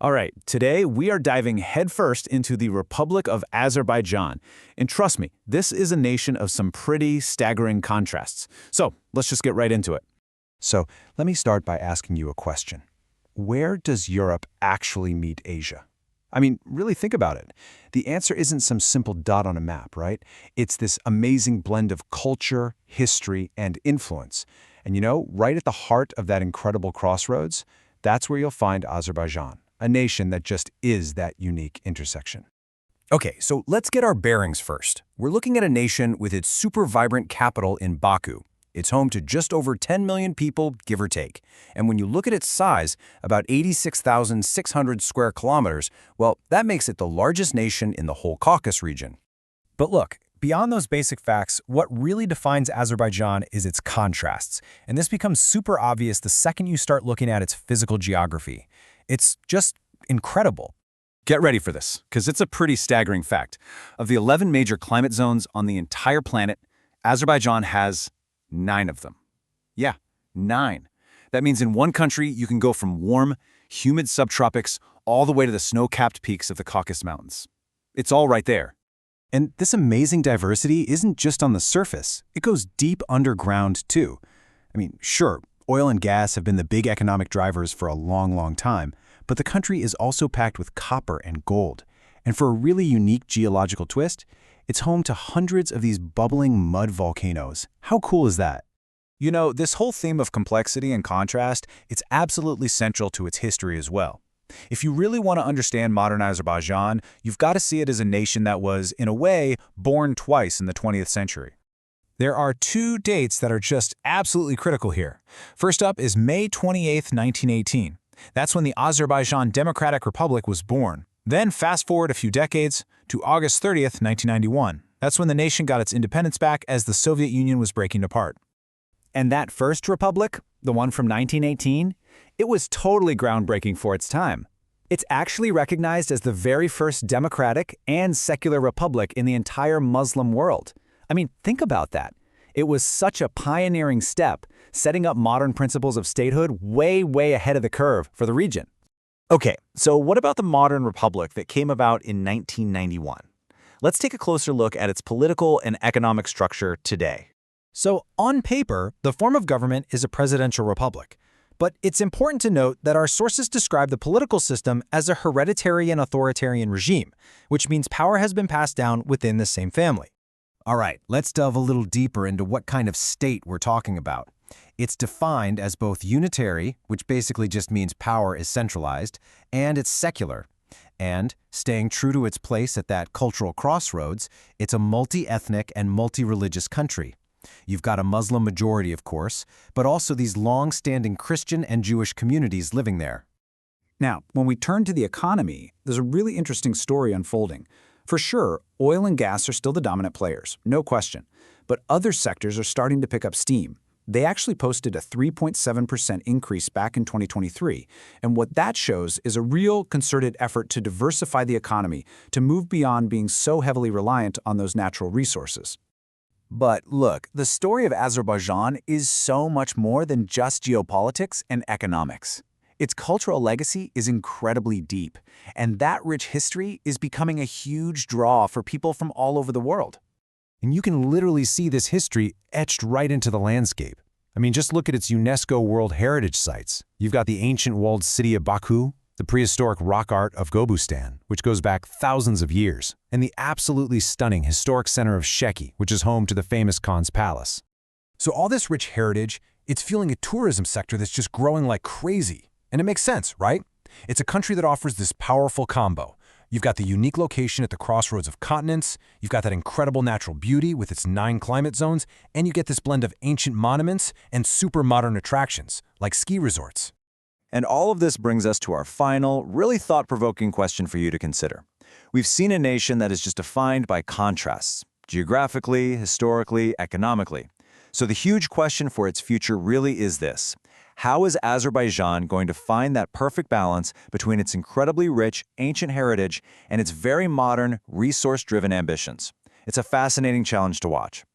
All right, today we are diving headfirst into the Republic of Azerbaijan. And trust me, this is a nation of some pretty staggering contrasts. So let's just get right into it. So let me start by asking you a question. Where does Europe actually meet Asia? I mean, really think about it. The answer isn't some simple dot on a map, right? It's this amazing blend of culture, history, and influence. And right at the heart of that incredible crossroads, that's where you'll find Azerbaijan, a nation that just is that unique intersection. Okay, so let's get our bearings first. We're looking at a nation with its super vibrant capital in Baku. It's home to just over 10 million people, give or take. And when you look at its size, about 86,600 square kilometers, well, that makes it the largest nation in the whole Caucasus region. But look, beyond those basic facts, what really defines Azerbaijan is its contrasts. And this becomes super obvious the second you start looking at its physical geography. It's just incredible. Get ready for this, because it's a pretty staggering fact. Of the 11 major climate zones on the entire planet, Azerbaijan has 9 of them. Yeah, 9. That means in one country, you can go from warm, humid subtropics all the way to the snow-capped peaks of the Caucasus Mountains. It's all right there. And this amazing diversity isn't just on the surface. It goes deep underground, too. I mean, sure, oil and gas have been the big economic drivers for a long, long time, but the country is also packed with copper and gold. And for a really unique geological twist, it's home to hundreds of these bubbling mud volcanoes. How cool is that? This whole theme of complexity and contrast, it's absolutely central to its history as well. If you really want to understand modern Azerbaijan, you've got to see it as a nation that was, in a way, born twice in the 20th century. There are 2 dates that are just absolutely critical here. First up is May 28, 1918. That's when the Azerbaijan Democratic Republic was born. Then fast forward a few decades to August 30th, 1991. That's when the nation got its independence back as the Soviet Union was breaking apart. And that first republic, the one from 1918, it was totally groundbreaking for its time. It's actually recognized as the very first democratic and secular republic in the entire Muslim world. I mean, think about that. It was such a pioneering step, setting up modern principles of statehood way, way ahead of the curve for the region. Okay, so what about the modern republic that came about in 1991? Let's take a closer look at its political and economic structure today. So, on paper, the form of government is a presidential republic. But it's important to note that our sources describe the political system as a hereditary and authoritarian regime, which means power has been passed down within the same family. All right, let's delve a little deeper into what kind of state we're talking about. It's defined as both unitary, which basically just means power is centralized, and it's secular. And, staying true to its place at that cultural crossroads, it's a multi-ethnic and multi-religious country. You've got a Muslim majority, of course, but also these long-standing Christian and Jewish communities living there. Now, when we turn to the economy, there's a really interesting story unfolding. For sure, oil and gas are still the dominant players, no question. But other sectors are starting to pick up steam. They actually posted a 3.7% increase back in 2023. And what that shows is a real concerted effort to diversify the economy, to move beyond being so heavily reliant on those natural resources. But look, the story of Azerbaijan is so much more than just geopolitics and economics. Its cultural legacy is incredibly deep, and that rich history is becoming a huge draw for people from all over the world. And you can literally see this history etched right into the landscape. I mean, just look at its UNESCO World Heritage sites. You've got the ancient walled city of Baku, the prehistoric rock art of Gobustan, which goes back thousands of years, and the absolutely stunning historic center of Sheki, which is home to the famous Khan's Palace. So all this rich heritage, it's fueling a tourism sector that's just growing like crazy. And it makes sense, right? It's a country that offers this powerful combo. You've got the unique location at the crossroads of continents, you've got that incredible natural beauty with its 9 climate zones, and you get this blend of ancient monuments and super modern attractions, like ski resorts. And all of this brings us to our final, really thought-provoking question for you to consider. We've seen a nation that is just defined by contrasts, geographically, historically, economically. So the huge question for its future really is this: how is Azerbaijan going to find that perfect balance between its incredibly rich, ancient heritage and its very modern, resource-driven ambitions? It's a fascinating challenge to watch.